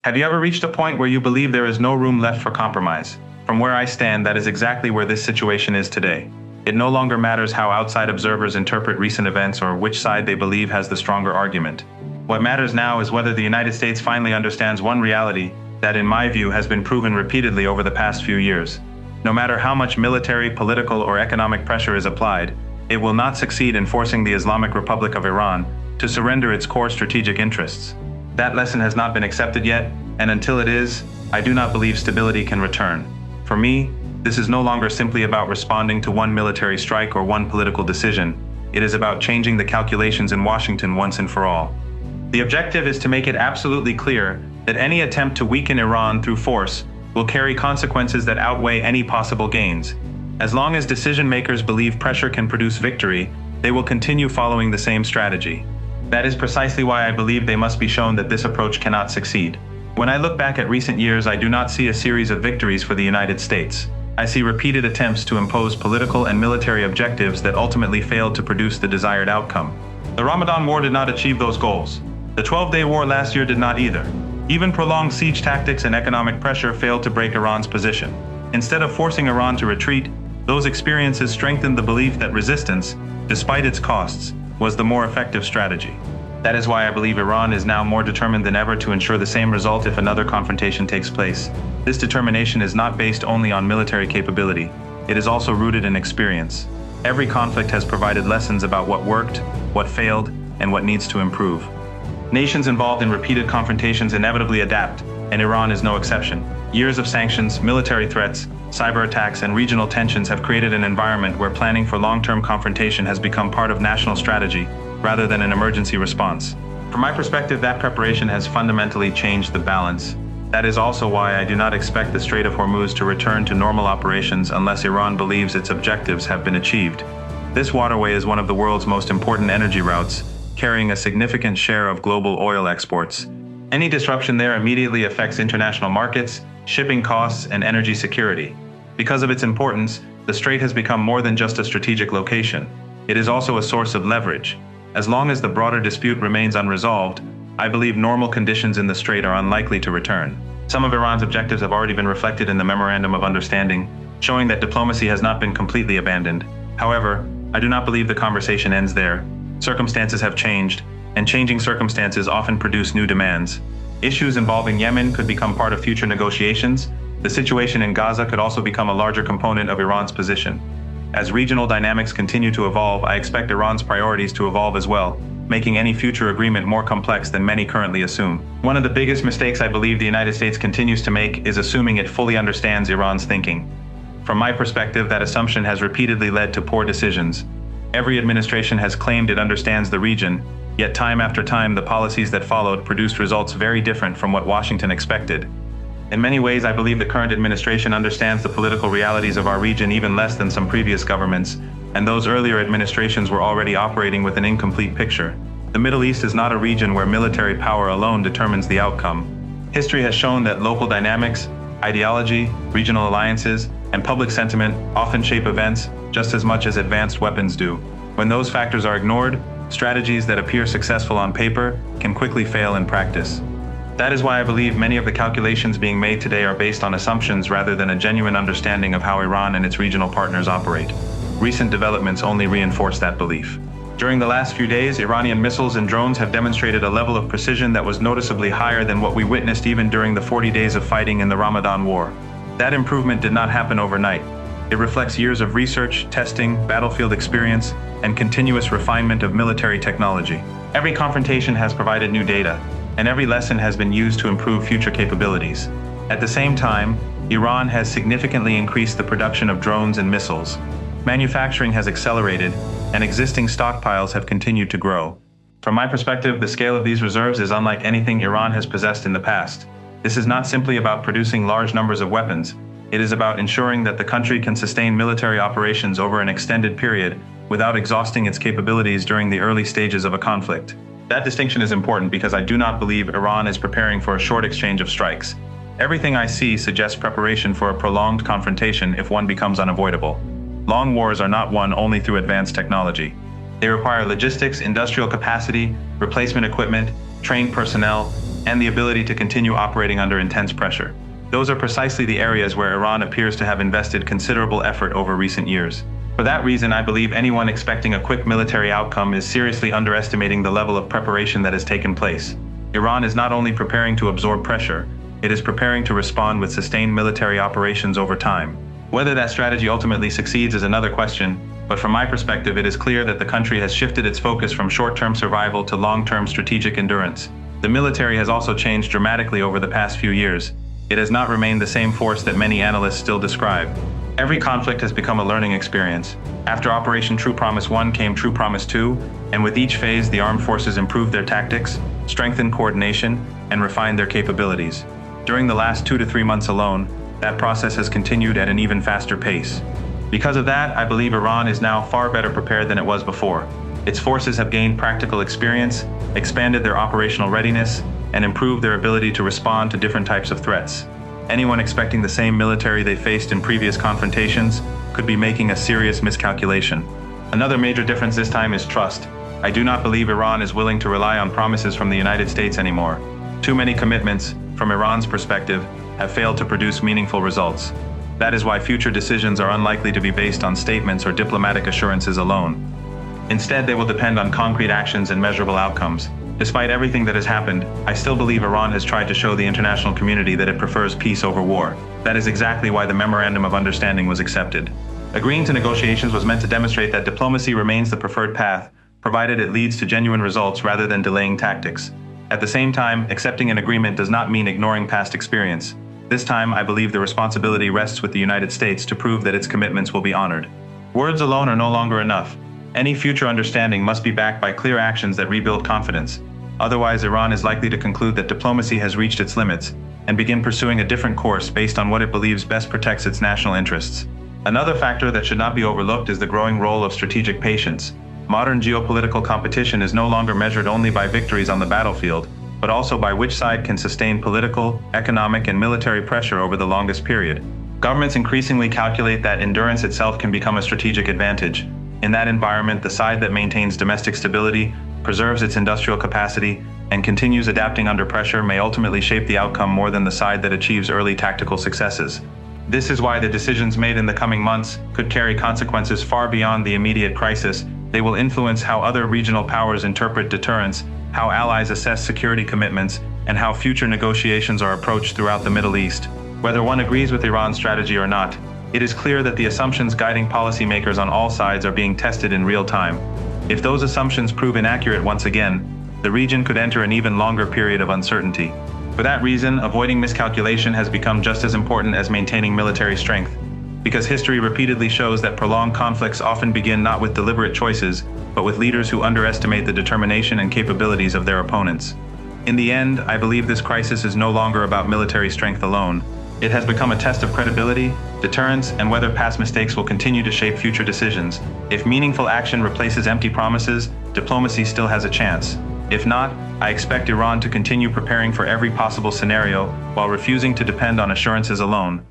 Have you ever reached a point where you believe there is no room left for compromise? From where I stand, that is exactly where this situation is today. It no longer matters how outside observers interpret recent events or which side they believe has the stronger argument. What matters now is whether the United States finally understands one reality that, in my view, has been proven repeatedly over the past few years. No matter how much military, political, or economic pressure is applied, it will not succeed in forcing the Islamic Republic of Iran to surrender its core strategic interests. That lesson has not been accepted yet, and until it is, I do not believe stability can return. For me, this is no longer simply about responding to one military strike or one political decision. It is about changing the calculations in Washington once and for all. The objective is to make it absolutely clear that any attempt to weaken Iran through force will carry consequences that outweigh any possible gains. As long as decision makers believe pressure can produce victory, they will continue following the same strategy. That is precisely why I believe they must be shown that this approach cannot succeed. When I look back at recent years, I do not see a series of victories for the United States. I see repeated attempts to impose political and military objectives that ultimately failed to produce the desired outcome. The Ramadan War did not achieve those goals. The 12-day war last year did not either. Even prolonged siege tactics and economic pressure failed to break Iran's position. Instead of forcing Iran to retreat, those experiences strengthened the belief that resistance, despite its costs, was the more effective strategy. That is why I believe Iran is now more determined than ever to ensure the same result if another confrontation takes place. This determination is not based only on military capability. It is also rooted in experience. Every conflict has provided lessons about what worked, what failed, and what needs to improve. Nations involved in repeated confrontations inevitably adapt, and Iran is no exception. Years of sanctions, military threats, cyber attacks, and regional tensions have created an environment where planning for long-term confrontation has become part of national strategy, rather than an emergency response. From my perspective, that preparation has fundamentally changed the balance. That is also why I do not expect the Strait of Hormuz to return to normal operations unless Iran believes its objectives have been achieved. This waterway is one of the world's most important energy routes, carrying a significant share of global oil exports. Any disruption there immediately affects international markets, shipping costs, and energy security. Because of its importance, the strait has become more than just a strategic location. It is also a source of leverage. As long as the broader dispute remains unresolved, I believe normal conditions in the strait are unlikely to return. Some of Iran's objectives have already been reflected in the Memorandum of Understanding, showing that diplomacy has not been completely abandoned. However, I do not believe the conversation ends there. Circumstances have changed, and changing circumstances often produce new demands. Issues involving Yemen could become part of future negotiations. The situation in Gaza could also become a larger component of Iran's position. As regional dynamics continue to evolve, I expect Iran's priorities to evolve as well, making any future agreement more complex than many currently assume. One of the biggest mistakes I believe the United States continues to make is assuming it fully understands Iran's thinking. From my perspective, that assumption has repeatedly led to poor decisions. Every administration has claimed it understands the region, yet time after time the policies that followed produced results very different from what Washington expected. In many ways, I believe the current administration understands the political realities of our region even less than some previous governments, and those earlier administrations were already operating with an incomplete picture. The Middle East is not a region where military power alone determines the outcome. History has shown that local dynamics, ideology, regional alliances, and public sentiment often shape events just as much as advanced weapons do. When those factors are ignored, strategies that appear successful on paper can quickly fail in practice. That is why I believe many of the calculations being made today are based on assumptions rather than a genuine understanding of how Iran and its regional partners operate. Recent developments only reinforce that belief. During the last few days, Iranian missiles and drones have demonstrated a level of precision that was noticeably higher than what we witnessed even during the 40 days of fighting in the Ramadan War. That improvement did not happen overnight. It reflects years of research, testing, battlefield experience, and continuous refinement of military technology. Every confrontation has provided new data, and every lesson has been used to improve future capabilities. At the same time, Iran has significantly increased the production of drones and missiles. Manufacturing has accelerated, and existing stockpiles have continued to grow. From my perspective, the scale of these reserves is unlike anything Iran has possessed in the past. This is not simply about producing large numbers of weapons. It is about ensuring that the country can sustain military operations over an extended period without exhausting its capabilities during the early stages of a conflict. That distinction is important because I do not believe Iran is preparing for a short exchange of strikes. Everything I see suggests preparation for a prolonged confrontation if one becomes unavoidable. Long wars are not won only through advanced technology. They require logistics, industrial capacity, replacement equipment, trained personnel, and the ability to continue operating under intense pressure. Those are precisely the areas where Iran appears to have invested considerable effort over recent years. For that reason, I believe anyone expecting a quick military outcome is seriously underestimating the level of preparation that has taken place. Iran is not only preparing to absorb pressure, it is preparing to respond with sustained military operations over time. Whether that strategy ultimately succeeds is another question, but from my perspective, it is clear that the country has shifted its focus from short-term survival to long-term strategic endurance. The military has also changed dramatically over the past few years. It has not remained the same force that many analysts still describe. Every conflict has become a learning experience. After Operation True Promise 1 came True Promise 2, and with each phase the armed forces improved their tactics, strengthened coordination, and refined their capabilities. During the last 2 to 3 months alone, that process has continued at an even faster pace. Because of that, I believe Iran is now far better prepared than it was before. Its forces have gained practical experience, expanded their operational readiness, and improved their ability to respond to different types of threats. Anyone expecting the same military they faced in previous confrontations could be making a serious miscalculation. Another major difference this time is trust. I do not believe Iran is willing to rely on promises from the United States anymore. Too many commitments, from Iran's perspective, have failed to produce meaningful results. That is why future decisions are unlikely to be based on statements or diplomatic assurances alone. Instead, they will depend on concrete actions and measurable outcomes. Despite everything that has happened, I still believe Iran has tried to show the international community that it prefers peace over war. That is exactly why the Memorandum of Understanding was accepted. Agreeing to negotiations was meant to demonstrate that diplomacy remains the preferred path, provided it leads to genuine results rather than delaying tactics. At the same time, accepting an agreement does not mean ignoring past experience. This time, I believe the responsibility rests with the United States to prove that its commitments will be honored. Words alone are no longer enough. Any future understanding must be backed by clear actions that rebuild confidence. Otherwise, Iran is likely to conclude that diplomacy has reached its limits and begin pursuing a different course based on what it believes best protects its national interests. Another factor that should not be overlooked is the growing role of strategic patience. Modern geopolitical competition is no longer measured only by victories on the battlefield, but also by which side can sustain political, economic, and military pressure over the longest period. Governments increasingly calculate that endurance itself can become a strategic advantage. In that environment, the side that maintains domestic stability, preserves its industrial capacity, and continues adapting under pressure may ultimately shape the outcome more than the side that achieves early tactical successes. This is why the decisions made in the coming months could carry consequences far beyond the immediate crisis. They will influence how other regional powers interpret deterrence, how allies assess security commitments, and how future negotiations are approached throughout the Middle East. Whether one agrees with Iran's strategy or not, it is clear that the assumptions guiding policymakers on all sides are being tested in real time. If those assumptions prove inaccurate once again, the region could enter an even longer period of uncertainty. For that reason, avoiding miscalculation has become just as important as maintaining military strength, because history repeatedly shows that prolonged conflicts often begin not with deliberate choices, but with leaders who underestimate the determination and capabilities of their opponents. In the end, I believe this crisis is no longer about military strength alone. It has become a test of credibility, deterrence, and whether past mistakes will continue to shape future decisions. If meaningful action replaces empty promises, diplomacy still has a chance. If not, I expect Iran to continue preparing for every possible scenario while refusing to depend on assurances alone.